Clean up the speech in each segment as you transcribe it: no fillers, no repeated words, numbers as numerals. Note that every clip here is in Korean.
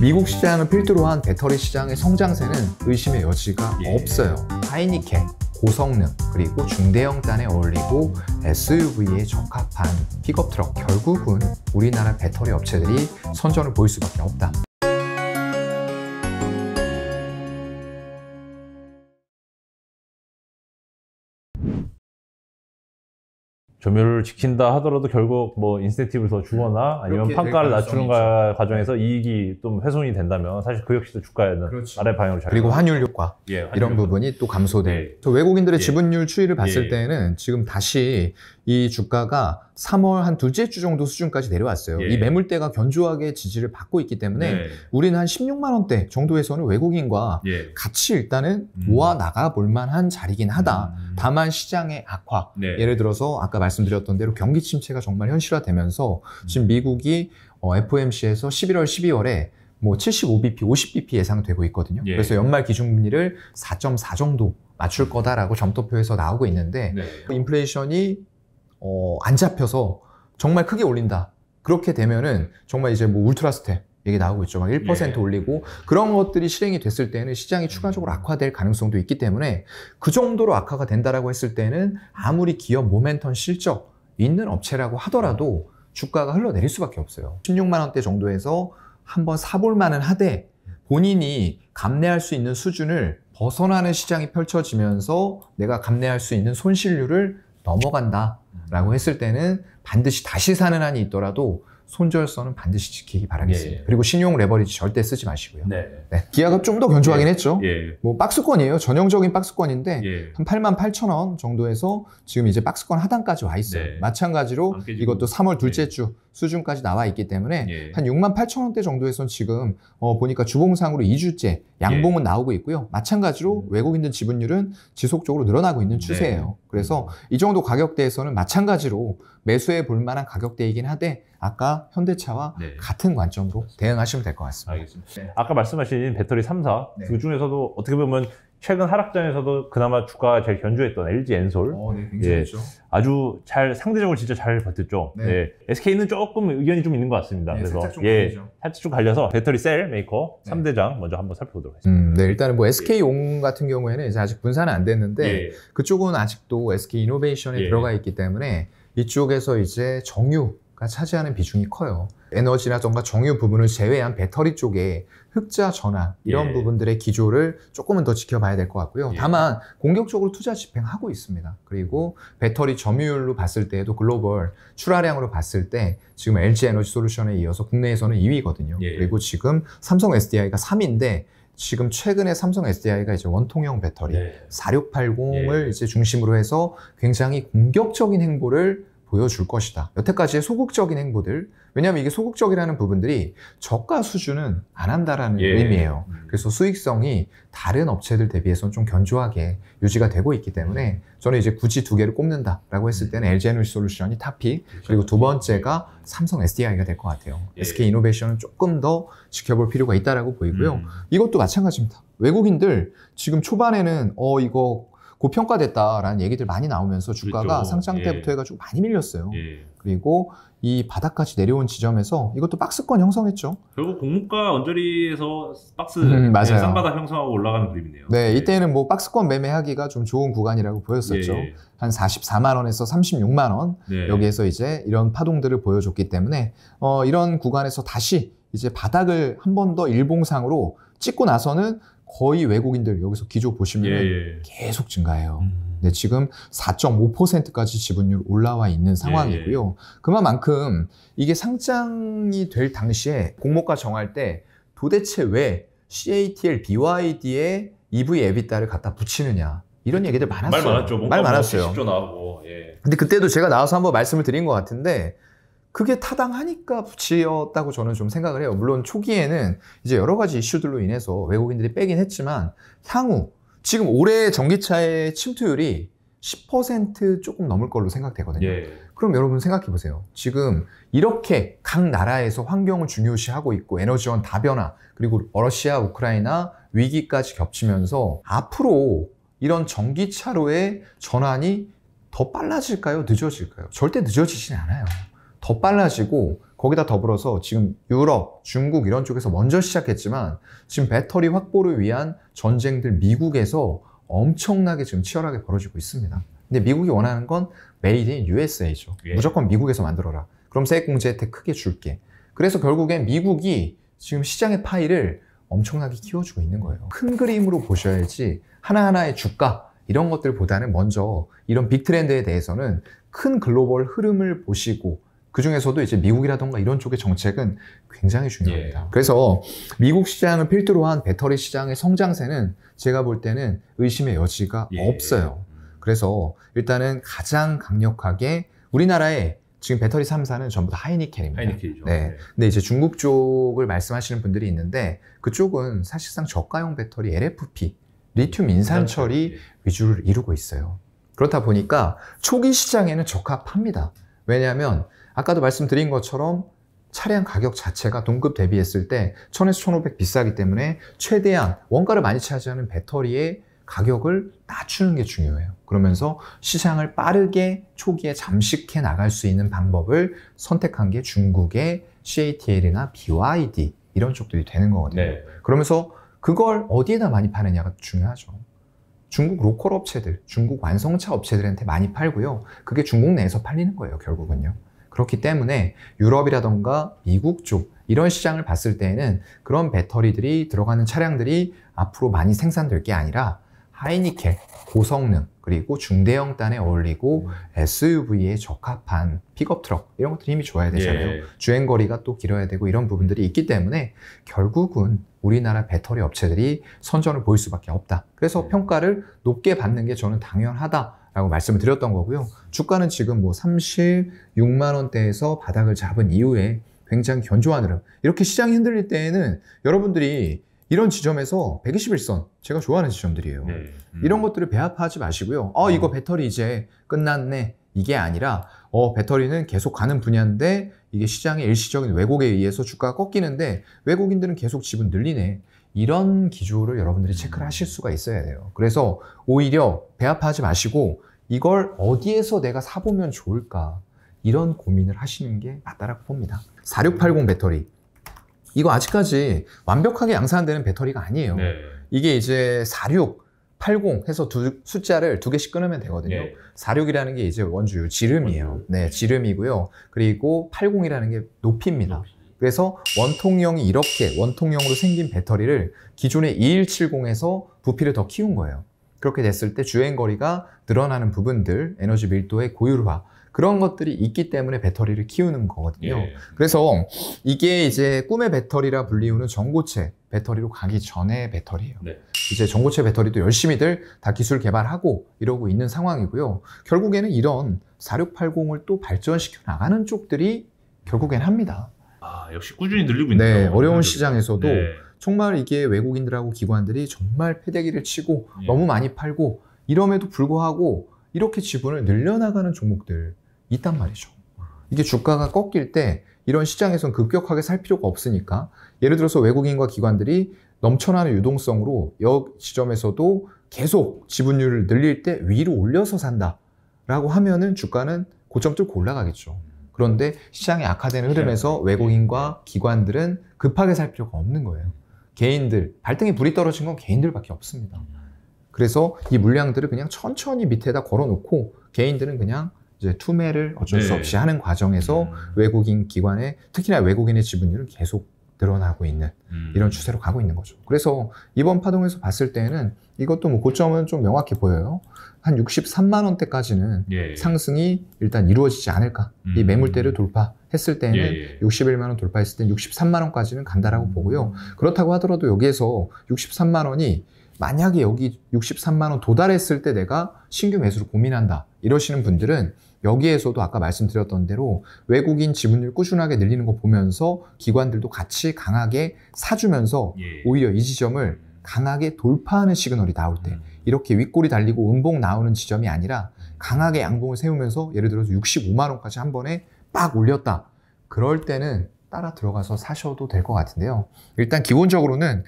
미국 시장을 필두로 한 배터리 시장의 성장세는 의심의 여지가 없어요. 하이니켄, 고성능, 그리고 중대형단에 어울리고 SUV에 적합한 픽업 트럭. 결국은 우리나라 배터리 업체들이 선전을 보일 수밖에 없다. 점유율을 지킨다 하더라도 결국 뭐 인센티브를 더 주거나 아니면 판가를 낮추는 과정에서 이익이 좀 훼손이 된다면 사실 그 역시도 주가에는 아래 방향으로 잘 그리고 환율 효과 이런 부분이 또 감소될. 외국인들의 지분율 추이를 봤을 때는 지금 다시 이 주가가 3월 한 둘째 주 정도 수준까지 내려왔어요. 이 매물대가 견조하게 지지를 받고 있기 때문에 우리는 한 16만 원대 정도에서는 외국인과 같이 일단은 모아 나가 볼 만한 자리긴 하다. 다만 시장의 악화, 예를 들어서 아까 말씀드렸던 대로 경기 침체가 정말 현실화되면서 지금 미국이 FOMC에서 11월, 12월에 뭐 75bp, 50bp 예상되고 있거든요. 그래서 연말 기준금리를 4.4 정도 맞출 거다라고 점도표에서 나오고 있는데 인플레이션이 안 잡혀서 정말 크게 올린다. 그렇게 되면은 정말 이제 뭐 울트라 스텝 얘기 나오고 있죠. 막 1% 올리고 그런 것들이 실행이 됐을 때는 시장이 추가적으로 악화될 가능성도 있기 때문에 그 정도로 악화가 된다라고 했을 때는 아무리 기업 모멘텀 실적 있는 업체라고 하더라도 주가가 흘러내릴 수밖에 없어요. 16만 원대 정도에서 한번 사볼 만은 하되 본인이 감내할 수 있는 수준을 벗어나는 시장이 펼쳐지면서 내가 감내할 수 있는 손실률을 넘어간다 라고 했을 때는 반드시 다시 사는 한이 있더라도 손절선은 반드시 지키기 바라겠습니다. 그리고 신용 레버리지 절대 쓰지 마시고요. 기아가 좀 더 견조하긴 했죠. 뭐 박스권이에요. 전형적인 박스권인데 한 88,000원 정도에서 지금 이제 박스권 하단까지 와 있어요. 마찬가지로 이것도 3월 둘째 주 수준까지 나와 있기 때문에 한 68,000원대 정도에선 지금 보니까 주봉상으로 2주째 양봉은 나오고 있고요. 마찬가지로 외국인들 지분율은 지속적으로 늘어나고 있는 추세예요. 그래서 이 정도 가격대에서는 마찬가지로 매수해 볼 만한 가격대이긴 하되 아까 현대차와 같은 관점으로 대응하시면 될 것 같습니다. 알겠습니다. 아까 말씀하신 배터리 3사 그 중에서도 어떻게 보면 최근 하락장에서도 그나마 주가가 제일 견조했던 LG 엔솔 아주 잘 상대적으로 진짜 잘 버텼죠. SK는 조금 의견이 좀 있는 것 같습니다. 그래서 살짝 좀 갈려서 배터리 셀 메이커 3대장 먼저 한번 살펴보도록 하겠습니다. 일단은 뭐 SK용 같은 경우에는 이제 아직 분산은 안 됐는데 그쪽은 아직도 SK 이노베이션에 들어가 있기 때문에 이쪽에서 이제 정유가 차지하는 비중이 커요. 에너지라던가 정유 부분을 제외한 배터리 쪽에 흑자 전환 이런 부분들의 기조를 조금은 더 지켜봐야 될 것 같고요. 다만 공격적으로 투자 집행하고 있습니다. 그리고 배터리 점유율로 봤을 때에도 글로벌 출하량으로 봤을 때 지금 LG 에너지 솔루션에 이어서 국내에서는 2위거든요. 그리고 지금 삼성 SDI가 3위인데 지금 최근에 삼성 SDI가 이제 원통형 배터리 4680을 이제 중심으로 해서 굉장히 공격적인 행보를 보여줄 것이다. 여태까지의 소극적인 행보들, 왜냐하면 이게 소극적이라는 부분들이 저가 수준은 안 한다라는 의미예요. 그래서 수익성이 다른 업체들 대비해서는 좀 견조하게 유지가 되고 있기 때문에 저는 이제 굳이 두 개를 꼽는다라고 했을 때는 LG 에너지 솔루션이 탑픽, 그리고 두 번째가 삼성 SDI가 될 것 같아요. SK 이노베이션은 조금 더 지켜볼 필요가 있다라고 보이고요. 이것도 마찬가지입니다. 외국인들 지금 초반에는 이거 고평가됐다라는 얘기들 많이 나오면서 주가가 상장 때부터 해가지고 많이 밀렸어요. 그리고 이 바닥까지 내려온 지점에서 이것도 박스권 형성했죠. 결국 공모가 언저리에서 박스 쌍바닥 형성하고 올라가는 그림이네요. 이때는 뭐 박스권 매매하기가 좀 좋은 구간이라고 보였었죠. 한 44만 원에서 36만 원 여기에서 이제 이런 파동들을 보여줬기 때문에 이런 구간에서 다시 이제 바닥을 한 번 더 일봉상으로 찍고 나서는 거의 외국인들 여기서 기조 보시면 계속 증가해요. 근데 지금 4.5%까지 지분율 올라와 있는 상황이고요. 그만큼 이게 상장이 될 당시에 공모가 정할 때 도대체 왜 CATL, BYD의 EV EBITDA를 갖다 붙이느냐 이런 얘기들 많았어요. 말 많았죠. 말 많았어요. 70조 나오고. 근데 그때도 제가 나와서 한번 말씀을 드린 것 같은데 그게 타당하니까 붙였다고 저는 좀 생각을 해요. 물론 초기에는 이제 여러 가지 이슈들로 인해서 외국인들이 빼긴 했지만 향후 지금 올해 전기차의 침투율이 10% 조금 넘을 걸로 생각되거든요. 그럼 여러분 생각해 보세요. 지금 이렇게 각 나라에서 환경을 중요시하고 있고 에너지원 다변화 그리고 러시아, 우크라이나 위기까지 겹치면서 앞으로 이런 전기차로의 전환이 더 빨라질까요? 늦어질까요? 절대 늦어지진 않아요. 더 빨라지고 거기다 더불어서 지금 유럽, 중국 이런 쪽에서 먼저 시작했지만 지금 배터리 확보를 위한 전쟁들 미국에서 엄청나게 지금 치열하게 벌어지고 있습니다. 근데 미국이 원하는 건 메이드 인 USA죠. 예. 무조건 미국에서 만들어라. 그럼 세액공제 혜택 크게 줄게. 그래서 결국엔 미국이 지금 시장의 파이를 엄청나게 키워주고 있는 거예요. 큰 그림으로 보셔야지 하나하나의 주가 이런 것들보다는 먼저 이런 빅 트렌드에 대해서는 큰 글로벌 흐름을 보시고 그 중에서도 이제 미국이라던가 이런 쪽의 정책은 굉장히 중요합니다. 예. 그래서 미국 시장을 필두로 한 배터리 시장의 성장세는 제가 볼 때는 의심의 여지가 예. 없어요. 그래서 일단은 가장 강력하게 우리나라에 지금 배터리 3사는 전부 다 하이니켈입니다. 하이니켈이죠. 네. 근데 이제 중국 쪽을 말씀하시는 분들이 있는데 그쪽은 사실상 저가용 배터리 LFP, 리튬 인산 처리 위주를 이루고 있어요. 그렇다 보니까 초기 시장에는 적합합니다. 왜냐하면 아까도 말씀드린 것처럼 차량 가격 자체가 동급 대비했을 때 1000에서 1500 비싸기 때문에 최대한 원가를 많이 차지하는 배터리의 가격을 낮추는 게 중요해요. 그러면서 시장을 빠르게 초기에 잠식해 나갈 수 있는 방법을 선택한 게 중국의 CATL이나 BYD 이런 쪽들이 되는 거거든요. 네. 그러면서 그걸 어디에다 많이 파느냐가 중요하죠. 중국 로컬 업체들, 중국 완성차 업체들한테 많이 팔고요. 그게 중국 내에서 팔리는 거예요, 결국은요. 그렇기 때문에 유럽이라던가 미국 쪽 이런 시장을 봤을 때에는 그런 배터리들이 들어가는 차량들이 앞으로 많이 생산될 게 아니라 하이니켈, 고성능, 그리고 중대형 단에 어울리고 SUV에 적합한 픽업 트럭 이런 것들이 힘이 좋아야 되잖아요. 예. 주행거리가 또 길어야 되고 이런 부분들이 있기 때문에 결국은 우리나라 배터리 업체들이 선전을 보일 수밖에 없다. 그래서 평가를 높게 받는 게 저는 당연하다라고 말씀을 드렸던 거고요. 주가는 지금 뭐 36만 원대에서 바닥을 잡은 이후에 굉장히 견조한 흐름. 이렇게 시장이 흔들릴 때에는 여러분들이 이런 지점에서 121선 제가 좋아하는 지점들이에요. 네. 이런 것들을 배합하지 마시고요. 이거 배터리 이제 끝났네. 이게 아니라 배터리는 계속 가는 분야인데 이게 시장의 일시적인 왜곡에 의해서 주가가 꺾이는데 외국인들은 계속 지분 늘리네. 이런 기조를 여러분들이 체크를 하실 수가 있어야 돼요. 그래서 오히려 배합하지 마시고 이걸 어디에서 내가 사보면 좋을까 이런 고민을 하시는 게 맞다라고 봅니다. 4680 배터리 이거 아직까지 완벽하게 양산되는 배터리가 아니에요. 네. 이게 이제 4680 해서 숫자를 두 개씩 끊으면 되거든요. 네. 46이라는 게 이제 원주 지름이에요. 네, 지름이고요. 그리고 80이라는 게 높이입니다. 그래서 원통형이 이렇게 원통형으로 생긴 배터리를 기존의 2170에서 부피를 더 키운 거예요. 그렇게 됐을 때 주행거리가 늘어나는 부분들, 에너지 밀도의 고율화 그런 것들이 있기 때문에 배터리를 키우는 거거든요. 예. 그래서 이게 이제 꿈의 배터리라 불리우는 전고체 배터리로 가기 전의 배터리예요. 네. 이제 전고체 배터리도 열심히들 다 기술 개발하고 이러고 있는 상황이고요. 결국에는 이런 4680을 또 발전시켜 나가는 쪽들이 결국엔 합니다. 역시 꾸준히 늘리고 있네요. 네, 어려운 시장에서도 네. 정말 이게 외국인들하고 기관들이 정말 패대기를 치고 예. 너무 많이 팔고 이럼에도 불구하고 이렇게 지분을 늘려나가는 종목들 있단 말이죠. 이게 주가가 꺾일 때 이런 시장에선 급격하게 살 필요가 없으니까 예를 들어서 외국인과 기관들이 넘쳐나는 유동성으로 여 지점에서도 계속 지분율을 늘릴 때 위로 올려서 산다라고 하면은 주가는 고점 뚫고 올라가겠죠. 그런데 시장이 악화되는 흐름에서 외국인과 기관들은 급하게 살 필요가 없는 거예요. 개인들, 발등에 불이 떨어진 건 개인들밖에 없습니다. 그래서 이 물량들을 그냥 천천히 밑에다 걸어놓고 개인들은 그냥 이제 투매를 어쩔 수 없이 하는 과정에서 외국인 기관의 특히나 외국인의 지분율은 계속 늘어나고 있는 이런 추세로 가고 있는 거죠. 그래서 이번 파동에서 봤을 때는 이것도 뭐 고점은 좀 명확히 보여요. 한 63만 원대까지는 상승이 일단 이루어지지 않을까. 이 매물대를 돌파했을 때는 61만 원 돌파했을 때는 63만 원까지는 간다라고 보고요. 그렇다고 하더라도 여기에서 63만 원이 만약에 여기 63만 원 도달했을 때 내가 신규 매수를 고민한다 이러시는 분들은 여기에서도 아까 말씀드렸던 대로 외국인 지분율 꾸준하게 늘리는 거 보면서 기관들도 같이 강하게 사주면서 오히려 이 지점을 강하게 돌파하는 시그널이 나올 때 이렇게 윗골이 달리고 음봉 나오는 지점이 아니라 강하게 양봉을 세우면서 예를 들어서 65만 원까지 한 번에 빡 올렸다. 그럴 때는 따라 들어가서 사셔도 될 것 같은데요. 일단 기본적으로는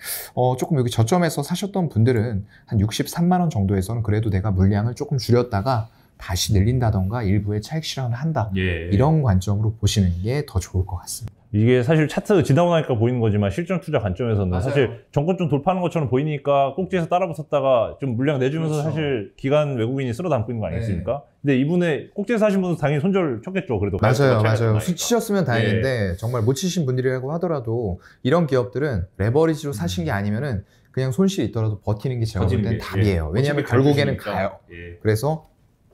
조금 여기 저점에서 사셨던 분들은 한 63만 원 정도에서는 그래도 내가 물량을 조금 줄였다가 다시 늘린다던가 일부의 차익 실현을 한다. 이런 관점으로 보시는 게 더 좋을 것 같습니다. 이게 사실 차트 지나고 나니까 보이는 거지만 실전 투자 관점에서는 맞아요. 사실 정권 좀 돌파하는 것처럼 보이니까 꼭지에서 따라붙었다가 좀 물량 내주면서 그렇죠. 사실 기관 외국인이 쓸어 담고 있는 거 아니겠습니까? 근데 이분의 꼭지에서 하신 분은 당연히 손절 쳤겠죠. 그래도 맞아요. 치셨으면 다행인데 정말 못 치신 분들이라고 하더라도 이런 기업들은 레버리지로 사신 게 아니면은 그냥 손실이 있더라도 버티는 게 제가 볼 때는 답이에요. 왜냐하면 결국에는 가요. 그래서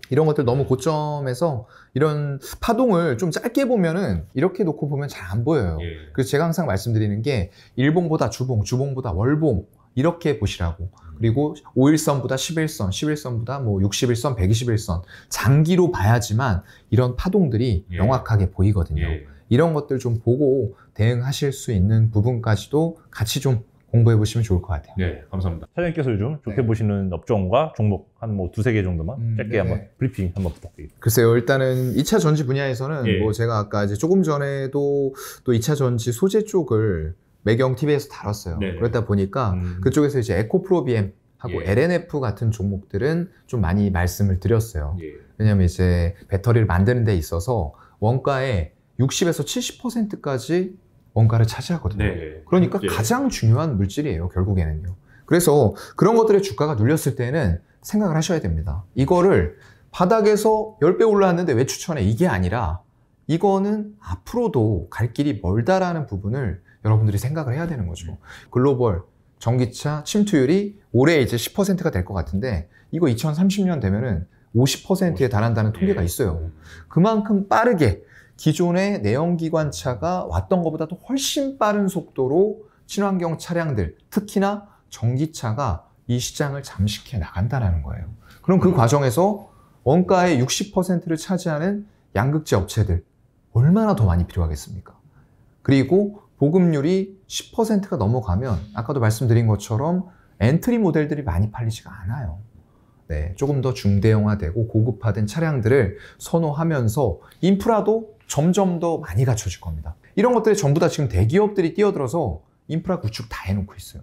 이런 것들 너무 고점에서 이런 파동을 좀 짧게 보면은 이렇게 놓고 보면 잘 안 보여요. 그래서 제가 항상 말씀드리는 게 일봉보다 주봉, 주봉보다 월봉 이렇게 보시라고. 그리고 5일선보다 11선, 11선보다 뭐 61선, 121선 장기로 봐야지만 이런 파동들이 명확하게 보이거든요. 이런 것들 좀 보고 대응하실 수 있는 부분까지도 같이 좀 공부해 보시면 좋을 것 같아요. 네, 감사합니다. 사장님께서 요즘 좋게 보시는 업종과 종목 한 뭐 두세 개 정도만 짧게 한번 브리핑 한번 부탁드립니다. 글쎄요, 일단은 2차 전지 분야에서는 뭐 제가 아까 이제 조금 전에도 또 2차 전지 소재 쪽을 매경 TV에서 다뤘어요. 그러다 보니까 그쪽에서 이제 에코프로비엠 하고 LNF 같은 종목들은 좀 많이 말씀을 드렸어요. 왜냐면 이제 배터리를 만드는 데 있어서 원가의 60에서 70%까지 원가를 차지하거든요. 그러니까 가장 중요한 물질이에요, 결국에는요. 그래서 그런 것들의 주가가 눌렸을 때는 생각을 하셔야 됩니다. 이거를 바닥에서 10배 올라왔는데 왜 추천해? 이게 아니라 이거는 앞으로도 갈 길이 멀다라는 부분을 여러분들이 생각을 해야 되는 거죠. 글로벌 전기차 침투율이 올해 이제 10%가 될 것 같은데 이거 2030년 되면은 50%에 달한다는 통계가 있어요. 그만큼 빠르게 기존의 내연기관차가 왔던 것보다도 훨씬 빠른 속도로 친환경 차량들, 특히나 전기차가 이 시장을 잠식해 나간다는 거예요. 그럼 그 과정에서 원가의 60%를 차지하는 양극재 업체들 얼마나 더 많이 필요하겠습니까? 그리고 보급률이 10%가 넘어가면 아까도 말씀드린 것처럼 엔트리 모델들이 많이 팔리지가 않아요. 네, 조금 더 중대형화되고 고급화된 차량들을 선호하면서 인프라도 점점 더 많이 갖춰질 겁니다. 이런 것들이 전부 다 지금 대기업들이 뛰어들어서 인프라 구축 다 해놓고 있어요.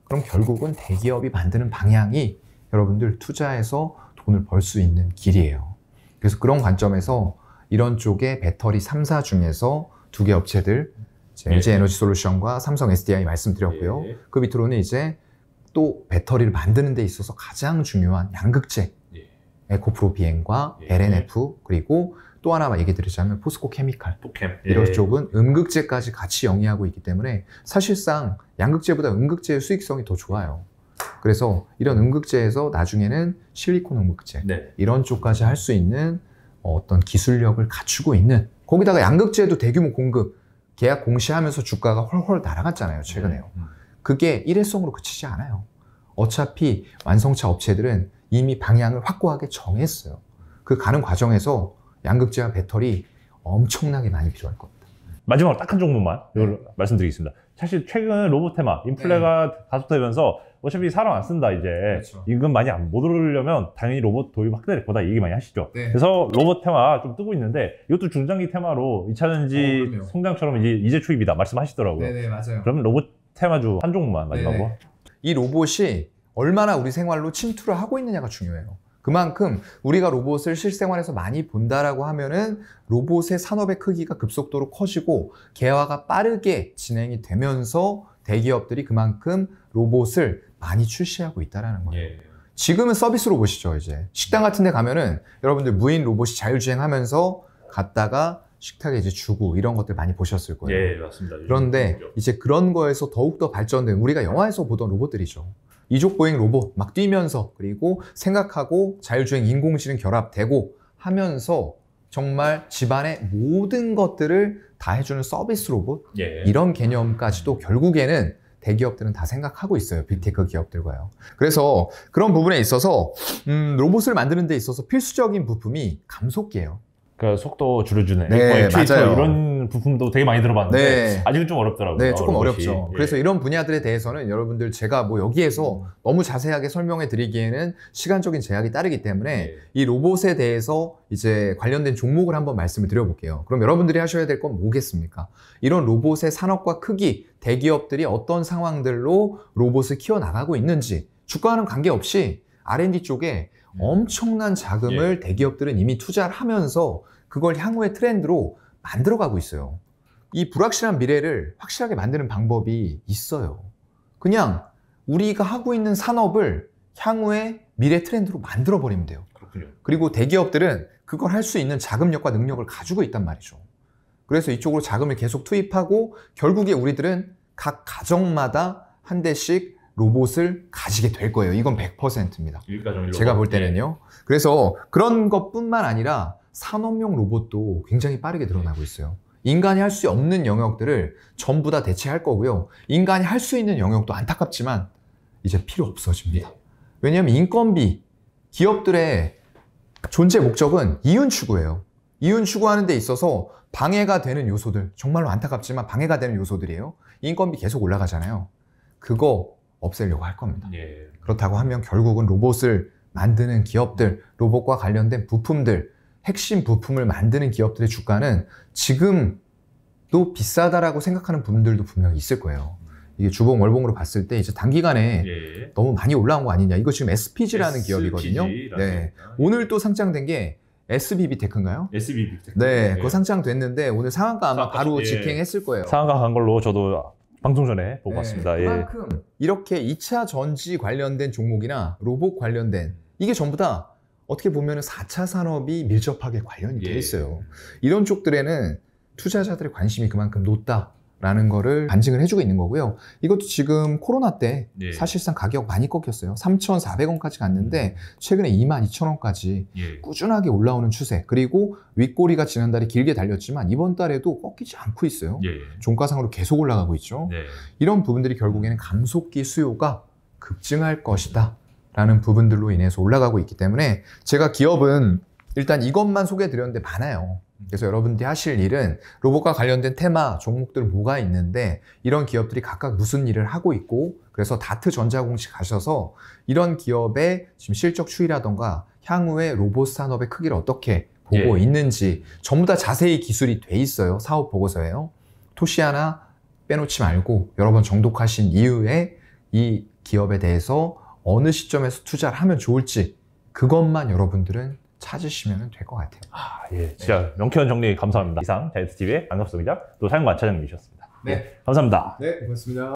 그럼 결국은 대기업이 만드는 방향이 여러분들 투자해서 돈을 벌 수 있는 길이에요. 그래서 그런 관점에서 이런 쪽에 배터리 3사 중에서 두 개 업체들 LG 에너지 솔루션과 삼성 SDI 말씀드렸고요. 그 밑으로는 이제 또 배터리를 만드는 데 있어서 가장 중요한 양극재 에코프로 비행과 LNF 그리고 또 하나 얘기 드리자면 포스코 케미칼 이런 쪽은 음극재까지 같이 영위하고 있기 때문에 사실상 양극재보다 음극재의 수익성이 더 좋아요. 그래서 이런 음극재에서 나중에는 실리콘 음극재 이런 쪽까지 할 수 있는 어떤 기술력을 갖추고 있는 거기다가 양극재도 대규모 공급 계약 공시하면서 주가가 헐헐 날아갔잖아요 최근에요. 그게 일회성으로 그치지 않아요. 어차피 완성차 업체들은 이미 방향을 확고하게 정했어요. 그 가는 과정에서 양극재와 배터리 엄청나게 많이 필요할 겁니다. 마지막으로 딱 한 종목만 말씀드리겠습니다. 사실 최근 로봇 테마 인플레가 가속되면서 어차피 사람 안 쓴다 이제 임금 많이 못 오르려면 당연히 로봇 도입 확대될 거다 이 얘기 많이 하시죠. 그래서 로봇 테마 좀 뜨고 있는데 이것도 중장기 테마로 2차전지 성장처럼 이제 초입이다 말씀하시더라고요. 맞아요. 그러면 로봇 테마주 한 종목만 마지막으로. 이 로봇이 얼마나 우리 생활로 침투를 하고 있느냐가 중요해요. 그만큼 우리가 로봇을 실생활에서 많이 본다라고 하면은 로봇의 산업의 크기가 급속도로 커지고 개화가 빠르게 진행이 되면서 대기업들이 그만큼 로봇을 많이 출시하고 있다는 거예요. 지금은 서비스 로봇이죠. 이제 식당 같은 데 가면은 여러분들 무인 로봇이 자율주행하면서 갔다가 식탁에 이제 주고 이런 것들 많이 보셨을 거예요. 맞습니다. 그런데 이제 그런 거에서 더욱더 발전된 우리가 영화에서 보던 로봇들이죠. 이족보행 로봇 막 뛰면서 그리고 생각하고 자율주행 인공지능 결합되고 하면서 정말 집안의 모든 것들을 다 해주는 서비스 로봇 이런 개념까지도 결국에는 대기업들은 다 생각하고 있어요. 빅테크 기업들과요. 그래서 그런 부분에 있어서 로봇을 만드는 데 있어서 필수적인 부품이 감속기예요. 그 속도 줄여주는 맞아요. 이런 부품도 되게 많이 들어봤는데 아직은 좀 어렵더라고요. 조금 어렵죠. 그래서 이런 분야들에 대해서는 여러분들 제가 뭐 여기에서 너무 자세하게 설명해 드리기에는 시간적인 제약이 따르기 때문에 이 로봇에 대해서 이제 관련된 종목을 한번 말씀을 드려볼게요. 그럼 여러분들이 하셔야 될 건 뭐겠습니까? 이런 로봇의 산업과 크기, 대기업들이 어떤 상황들로 로봇을 키워나가고 있는지 주가와는 관계없이 R&D 쪽에 엄청난 자금을 대기업들은 이미 투자를 하면서 그걸 향후의 트렌드로 만들어가고 있어요. 이 불확실한 미래를 확실하게 만드는 방법이 있어요. 그냥 우리가 하고 있는 산업을 향후의 미래 트렌드로 만들어버리면 돼요. 그렇군요. 그리고 대기업들은 그걸 할 수 있는 자금력과 능력을 가지고 있단 말이죠. 그래서 이쪽으로 자금을 계속 투입하고 결국에 우리들은 각 가정마다 한 대씩 로봇을 가지게 될 거예요. 이건 100%입니다. 제가 볼 때는요. 그래서 그런 것뿐만 아니라 산업용 로봇도 굉장히 빠르게 늘어나고 있어요. 인간이 할 수 없는 영역들을 전부 다 대체할 거고요. 인간이 할 수 있는 영역도 안타깝지만 이제 필요 없어집니다. 왜냐하면 인건비, 기업들의 존재 목적은 이윤 추구예요. 이윤 추구하는 데 있어서 방해가 되는 요소들, 정말로 안타깝지만 방해가 되는 요소들이에요. 인건비 계속 올라가잖아요. 그거 없애려고 할 겁니다. 그렇다고 하면 결국은 로봇을 만드는 기업들, 로봇과 관련된 부품들, 핵심 부품을 만드는 기업들의 주가는 지금도 비싸다라고 생각하는 분들도 분명히 있을 거예요. 이게 주봉 월봉으로 봤을 때 이제 단기간에 너무 많이 올라온 거 아니냐. 이거 지금 SPG라는 기업이거든요. 네. 오늘 또 상장된 게 SBB테크인가요? SBB테크. 네, 그거 상장됐는데 오늘 상한가 아마 바로 직행했을 거예요. 상한가 간 걸로 저도 방송 전에 보고 왔습니다. 그만큼 이렇게 2차 전지 관련된 종목이나 로봇 관련된 이게 전부 다 어떻게 보면 4차 산업이 밀접하게 관련이 돼 있어요. 이런 쪽들에는 투자자들의 관심이 그만큼 높다라는 거를 반증을 해주고 있는 거고요. 이것도 지금 코로나 때 사실상 가격 많이 꺾였어요. 3,400원까지 갔는데 최근에 22,000원까지 꾸준하게 올라오는 추세. 그리고 윗꼬리가 지난달에 길게 달렸지만 이번 달에도 꺾이지 않고 있어요. 종가상으로 계속 올라가고 있죠. 이런 부분들이 결국에는 감속기 수요가 급증할 것이다 라는 부분들로 인해서 올라가고 있기 때문에 제가 기업은 일단 이것만 소개해드렸는데 많아요. 그래서 여러분들이 하실 일은 로봇과 관련된 테마 종목들 뭐가 있는데 이런 기업들이 각각 무슨 일을 하고 있고 그래서 다트전자공식 가셔서 이런 기업의 지금 실적 추이라던가 향후의 로봇 산업의 크기를 어떻게 보고 있는지 전부 다 자세히 기술이 돼 있어요. 사업 보고서에요. 토시 하나 빼놓지 말고 여러 번 정독하신 이후에 이 기업에 대해서 어느 시점에서 투자를 하면 좋을지 그것만 여러분들은 찾으시면 될 것 같아요. 진짜 명쾌한 정리 감사합니다. 이상 자이언트TV의 안갑수 기자 또 사연관 차장님이셨습니다. 감사합니다. 네, 고맙습니다.